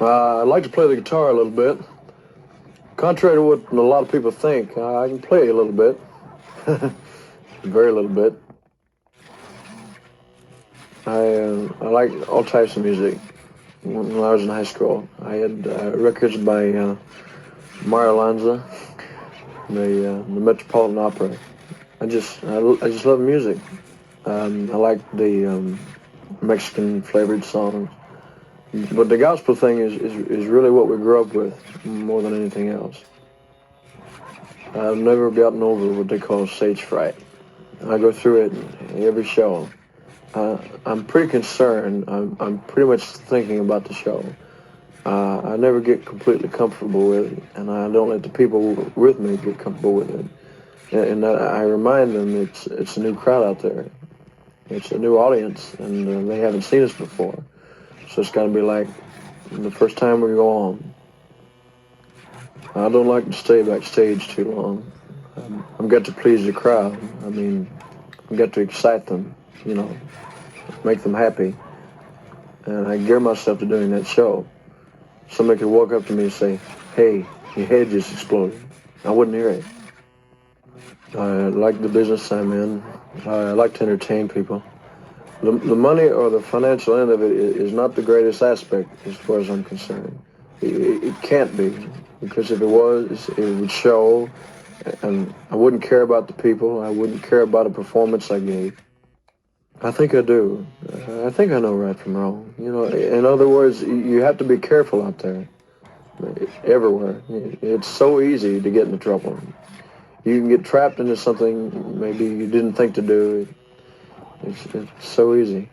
I like to play the guitar a little bit. Contrary to what a lot of people think, I can play a little bit. Very little bit. I like all types of music. When I was in high school, I had records by Mario Lanza, the Metropolitan Opera. I just love music. I like the Mexican flavored songs. But the gospel thing is really what we grew up with more than anything else. I've never gotten over what they call stage fright. I go through it in every show. I'm pretty concerned. I'm pretty much thinking about the show. I never get completely comfortable with it, and I don't let the people with me get comfortable with it. And I remind them it's a new crowd out there. It's a new audience, and they haven't seen us before. So it's got to be like the first time we go on. I don't like to stay backstage too long. I've got to please the crowd. I mean, I've got to excite them, make them happy. And I gear myself to doing that show. Somebody could walk up to me and say, "Hey, your head just exploded." I wouldn't hear it. I like the business I'm in. I like to entertain people. The money or the financial end of it is not the greatest aspect as far as I'm concerned. It can't be, because if it was, it would show, and I wouldn't care about the people. I wouldn't care about a performance I gave. I think I do. I think I know right from wrong. In other words, you have to be careful out there, everywhere. It's so easy to get into trouble. You can get trapped into something maybe you didn't think to do. It's so easy.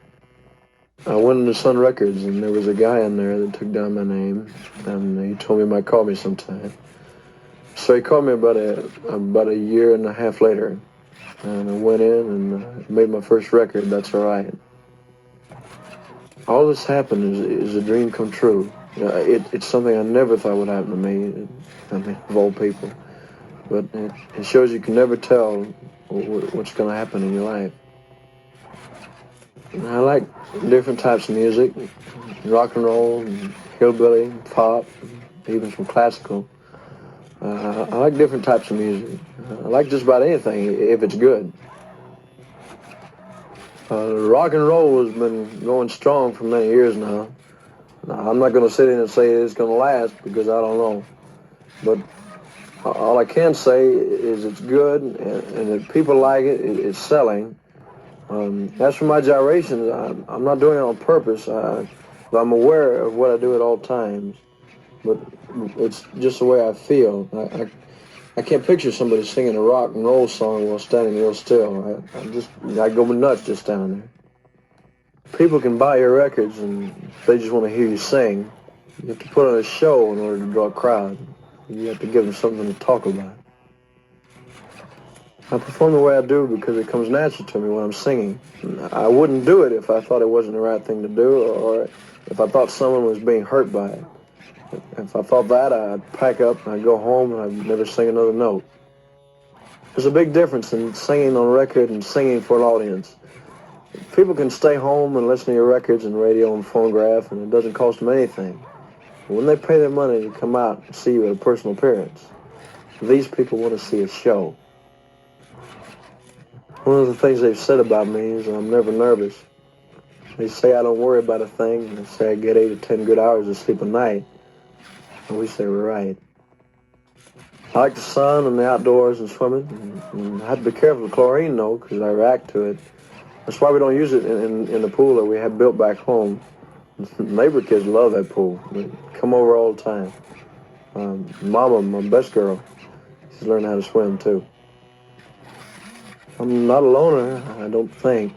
I went into Sun Records, and there was a guy in there that took down my name, and he told me he might call me sometime. So he called me about a year and a half later, and I went in and made my first record, That's All Right. All this happened is a dream come true. It's something I never thought would happen to me, of all people. But it shows you can never tell what's going to happen in your life. I like different types of music, rock and roll, and hillbilly, pop, even some classical. I like different types of music. I like just about anything if it's good. Rock and roll has been going strong for many years now. I'm not going to sit in and say it's going to last, because I don't know. But all I can say is it's good, and if people like it, it's selling. As for my gyrations, I'm not doing it on purpose. I'm aware of what I do at all times, but it's just the way I feel. I can't picture somebody singing a rock and roll song while standing real still. I go nuts just standing there. People can buy your records, and they just want to hear you sing. You have to put on a show in order to draw a crowd. You have to give them something to talk about. I perform the way I do because it comes natural to me when I'm singing. I wouldn't do it if I thought it wasn't the right thing to do, or if I thought someone was being hurt by it. If I thought that, I'd pack up and I'd go home and I'd never sing another note. There's a big difference in singing on record and singing for an audience. People can stay home and listen to your records and radio and phonograph, and it doesn't cost them anything. But when they pay their money to come out and see you at a personal appearance, these people want to see a show. One of the things they've said about me is I'm never nervous. They say I don't worry about a thing, and they say I get 8 to 10 good hours of sleep a night. I wish they were right. I like the sun and the outdoors and swimming. And I have to be careful with chlorine, though, because I react to it. That's why we don't use it in the pool that we have built back home. Neighbor kids love that pool. They come over all the time. Mama, my best girl, she's learning how to swim, too. I'm not a loner, I don't think.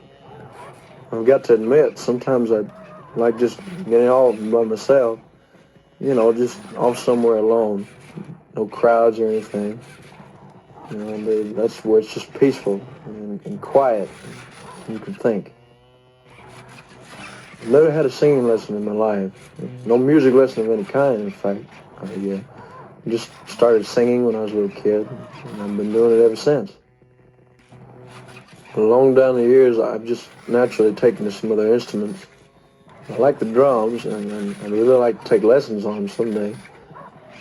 I've got to admit, sometimes I like just getting off by myself. Just off somewhere alone. No crowds or anything. That's where it's just peaceful and quiet. You can think. I've never had a singing lesson in my life. No music lesson of any kind, in fact. I just started singing when I was a little kid, and I've been doing it ever since. Along down the years, I've just naturally taken to some other instruments. I like the drums, and I'd really like to take lessons on them someday.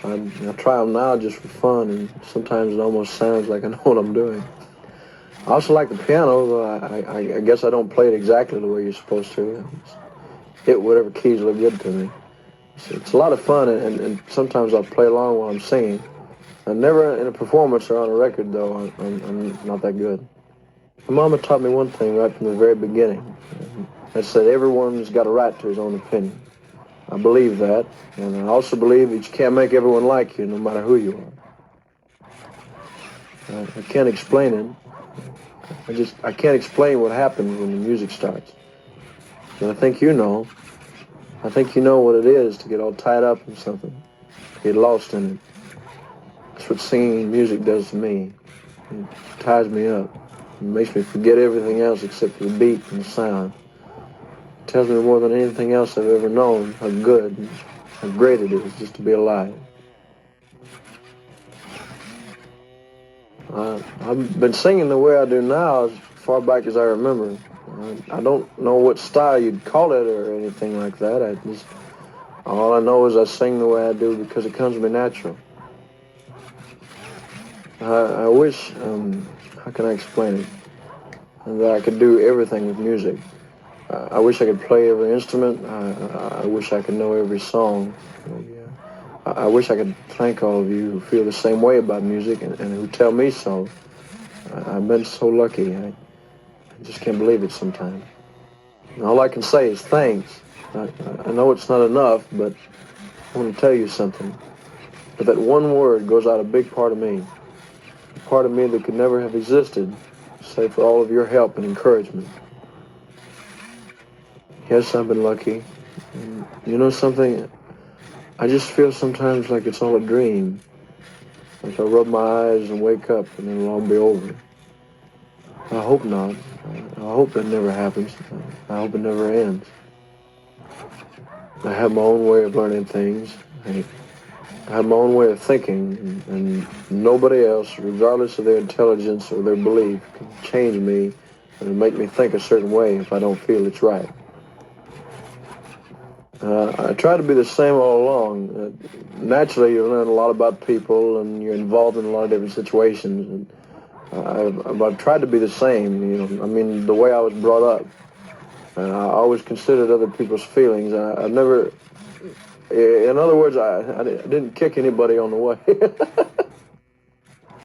I try them now just for fun, and sometimes it almost sounds like I know what I'm doing. I also like the piano, though I guess I don't play it exactly the way you're supposed to. Just hit whatever keys look good to me. It's a lot of fun, and sometimes I'll play along while I'm singing. I'm never in a performance or on a record, though. I'm not that good. My mama taught me one thing right from the very beginning. That said, everyone's got a right to his own opinion. I believe that, and I also believe that you can't make everyone like you, no matter who you are. I can't explain it. I can't explain what happens when the music starts. But I think you know. I think you know what it is to get all tied up in something, to get lost in it. That's what singing and music does to me. It ties me up. It makes me forget everything else except for the beat and the sound. It tells me more than anything else I've ever known how good and how great it is just to be alive. I've been singing the way I do now as far back as I remember. I don't know what style you'd call it or anything like that. All I know is I sing the way I do because it comes to me natural. I wish, how can I explain it, that I could do everything with music. I wish I could play every instrument. I wish I could know every song. I wish I could thank all of you who feel the same way about music and who tell me so. I've been so lucky. I just can't believe it sometimes. And all I can say is thanks. I know it's not enough, but I want to tell you something. But that one word goes out a big part of me. A part of me that could never have existed, save for all of your help and encouragement. Yes, I've been lucky. And you know something? I just feel sometimes like it's all a dream. Like I rub my eyes and wake up and it'll all be over. I hope not. I hope it never happens. I hope it never ends. I have my own way of learning things. I have my own way of thinking, and nobody else, regardless of their intelligence or their belief, can change me and make me think a certain way if I don't feel it's right. I try to be the same all along. Naturally, you learn a lot about people, and you're involved in a lot of different situations. And I've tried to be the same. I mean, the way I was brought up. I always considered other people's feelings. I've never, in other words, I didn't kick anybody on the way.